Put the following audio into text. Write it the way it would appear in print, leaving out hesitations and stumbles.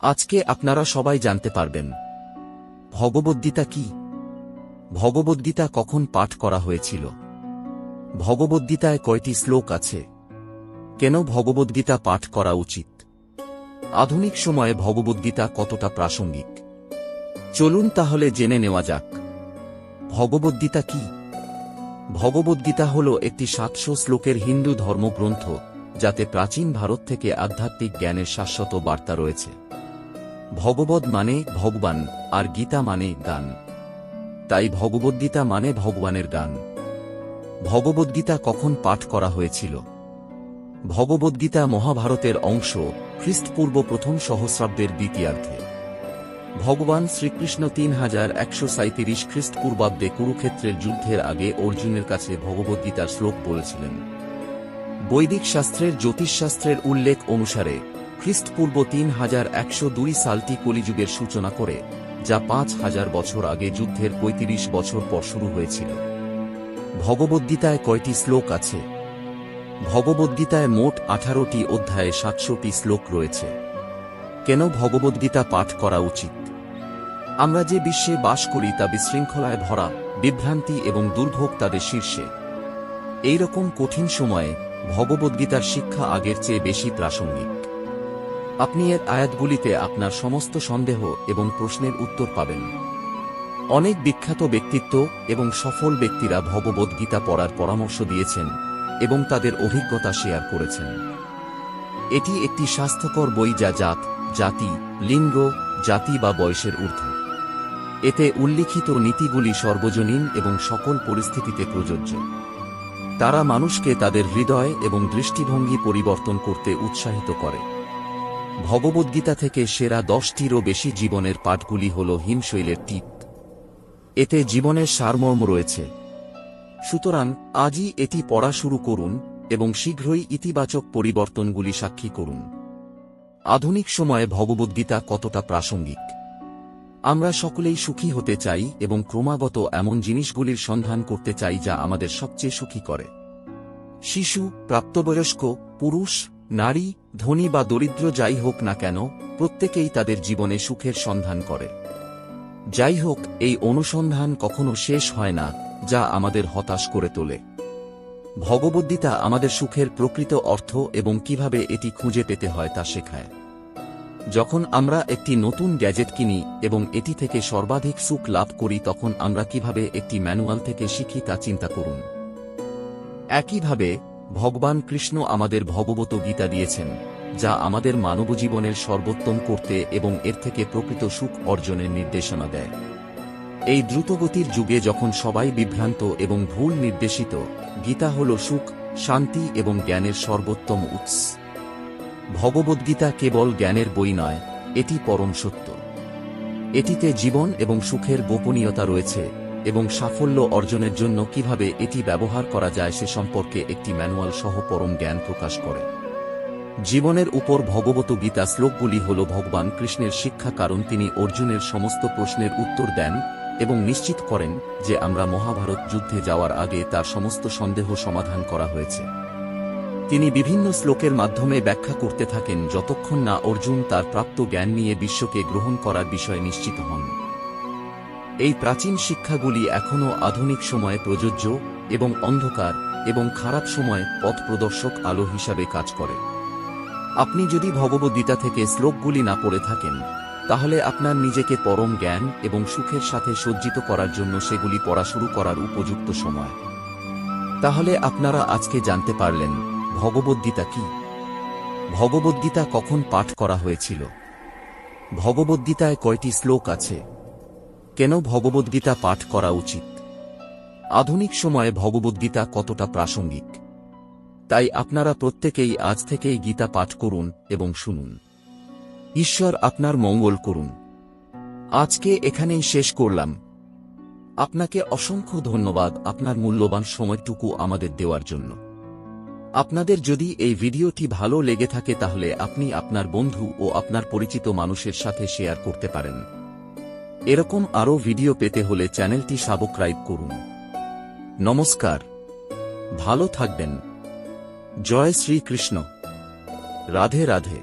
আজকে আপনারা সবাই জানতে পারবেন ভগবদ্গীতা কি, ভগবদ্গীতা কখন পাঠ করা হয়েছিল, ভগবদ্গীতায় কয়টি শ্লোক আছে, কেন ভগবদ্গীতা পাঠ করা উচিত, আধুনিক সময়ে ভগবদ্গীতা কতটা প্রাসঙ্গিক। চলুন তাহলে জেনে নেওয়া যাক ভগবদ্গীতা কি। ভগবদ্গীতা হল একটি 700 শ্লোকের হিন্দু ধর্মগ্রন্থ, যাতে প্রাচীন ভারত থেকে আধ্যাত্মিক জ্ঞানের শাশ্বত বার্তা রয়েছে। ভগবদ মানে ভগবান, আর গীতা মানে গান, তাই ভগবদ্গীতা মানে ভগবানের গান। ভগবদ্গীতা কখন পাঠ করা হয়েছিল? ভগবদ্গীতা মহাভারতের অংশ, খ্রিস্টপূর্ব প্রথম সহস্রাব্দের দ্বিতীয়ার্ধে। ভগবান শ্রীকৃষ্ণ 3137 খ্রিস্টপূর্বাব্দে কুরুক্ষেত্রের যুদ্ধের আগে অর্জুনের কাছে ভগবদ্গীতার শ্লোক বলেছিলেন। বৈদিক শাস্ত্রের জ্যোতিষশাস্ত্রের উল্লেখ অনুসারে খ্রিস্টপূর্ব 3102 সালটি কলিযুগের সূচনা করে, যা 5000 বছর আগে যুদ্ধের 35 বছর পর শুরু হয়েছিল। ভগবদ্গীতায় কয়টি শ্লোক আছে? ভগবদ্গীতায় মোট 18টি অধ্যায়ে 700টি শ্লোক রয়েছে। কেন ভগবদ্গীতা পাঠ করা উচিত? আমরা যে বিশ্বে বাস করি তা বিশৃঙ্খলায় ভরা, বিভ্রান্তি এবং দুর্ভোগ তাদের শীর্ষে। এইরকম কঠিন সময়ে ভগবদ্গীতার শিক্ষা আগের চেয়ে বেশি প্রাসঙ্গিক। আপনি এর আয়াতগুলিতে আপনার সমস্ত সন্দেহ এবং প্রশ্নের উত্তর পাবেন। অনেক বিখ্যাত ব্যক্তিত্ব এবং সফল ব্যক্তিরা ভগবদ্গীতা পড়ার পরামর্শ দিয়েছেন এবং তাদের অভিজ্ঞতা শেয়ার করেছেন। এটি একটি স্বাস্থ্যকর বই যা জাতি, লিঙ্গ, জাতি বা বয়সের ঊর্ধ্বে। এতে উল্লিখিত নীতিগুলি সর্বজনীন এবং সকল পরিস্থিতিতে প্রযোজ্য। তারা মানুষকে তাদের হৃদয় এবং দৃষ্টিভঙ্গি পরিবর্তন করতে উৎসাহিত করে। ভগবদ্গীতা থেকে সেরা 10টিরও বেশি জীবনের পাঠগুলি হল হিমশৈলের টিপ। এতে জীবনের সারমর্ম রয়েছে। সুতরাং আজই এটি পড়া শুরু করুন এবং শীঘ্রই ইতিবাচক পরিবর্তনগুলি সাক্ষী করুন। আধুনিক সময়ে ভগবদ্গীতা কতটা প্রাসঙ্গিক? আমরা সকলেই সুখী হতে চাই এবং ক্রমাগত এমন জিনিসগুলির সন্ধান করতে চাই যা আমাদের সবচেয়ে সুখী করে। শিশু, প্রাপ্তবয়স্ক, পুরুষ, নারী, ধনী বা দরিদ্র যাই হোক না কেন, প্রত্যেকেই তাদের জীবনে সুখের সন্ধান করে। যাই হোক, এই অনুসন্ধান কখনো শেষ হয় না, যা আমাদের হতাশ করে তোলে। ভগবদ্গীতা আমাদের সুখের প্রকৃত অর্থ এবং কিভাবে এটি খুঁজে পেতে হয় তা শেখায়। যখন আমরা একটি নতুন গ্যাজেট কিনি এবং এটি থেকে সর্বাধিক সুখ লাভ করি, তখন আমরা কিভাবে একটি ম্যানুয়াল থেকে শিখি তা চিন্তা করুন। একইভাবে ভগবান কৃষ্ণ আমাদের ভগবত গীতা দিয়েছেন, যা আমাদের মানবজীবনের সর্বোত্তম করতে এবং এর থেকে প্রকৃত সুখ অর্জনের নির্দেশনা দেয়। এই দ্রুতগতির যুগে যখন সবাই বিভ্রান্ত এবং ভুল নির্দেশিত, গীতা হল সুখ, শান্তি এবং জ্ঞানের সর্বোত্তম উৎস। ভগবদ্গীতা কেবল জ্ঞানের বই নয়, এটি পরম সত্য। এটিতে জীবন এবং সুখের গোপনীয়তা রয়েছে এবং সাফল্য অর্জনের জন্য কিভাবে এটি ব্যবহার করা যায় সে সম্পর্কে একটি ম্যানুয়াল সহ পরম জ্ঞান প্রকাশ করে। জীবনের উপর ভগবত গীতা শ্লোকগুলি হল ভগবান কৃষ্ণের শিক্ষা, কারণ তিনি অর্জুনের সমস্ত প্রশ্নের উত্তর দেন এবং নিশ্চিত করেন যে আমরা মহাভারত যুদ্ধে যাওয়ার আগে তার সমস্ত সন্দেহ সমাধান করা হয়েছে। তিনি বিভিন্ন শ্লোকের মাধ্যমে ব্যাখ্যা করতে থাকেন যতক্ষণ না অর্জুন তার প্রাপ্ত জ্ঞান নিয়ে বিশ্বকে গ্রহণ করার বিষয়ে নিশ্চিত হন। এই প্রাচীন শিক্ষাগুলি এখনও আধুনিক সময়ে প্রযোজ্য এবং অন্ধকার এবং খারাপ সময়ে পথ প্রদর্শক আলো হিসাবে কাজ করে। আপনি যদি ভগবদ্গীতা থেকে শ্লোকগুলি না পড়ে থাকেন, তাহলে আপনার নিজেকে পরম জ্ঞান এবং সুখের সাথে সজ্জিত করার জন্য সেগুলি পড়া শুরু করার উপযুক্ত সময়। তাহলে আপনারা আজকে জানতে পারলেন ভগবদ্গীতা কি, ভগবদ্গীতা কখন পাঠ করা হয়েছিল, ভগবদ্গীতায় কয়টি শ্লোক আছে, কেন ভগবদ্গীতা পাঠ করা উচিত, আধুনিক সময়ে ভগবদ্গীতা কতটা প্রাসঙ্গিক। তাই আপনারা প্রত্যেকেই আজ থেকেই গীতা পাঠ করুন এবং শুনুন। ঈশ্বর আপনার মঙ্গল করুন। আজকে এখানেই শেষ করলাম। আপনাকে অসংখ্য ধন্যবাদ আপনার মূল্যবান সময়টুকু আমাদের দেওয়ার জন্য। আপনাদের যদি এই ভিডিওটি ভালো লেগে থাকে তাহলে আপনি আপনার বন্ধু ও আপনার পরিচিত মানুষের সাথে শেয়ার করতে পারেন। এরকম আরও ভিডিও পেতে হলে চ্যানেলটি সাবস্ক্রাইব করুন। নমস্কার, ভালো থাকবেন। জয় শ্রী কৃষ্ণ। রাধে রাধে।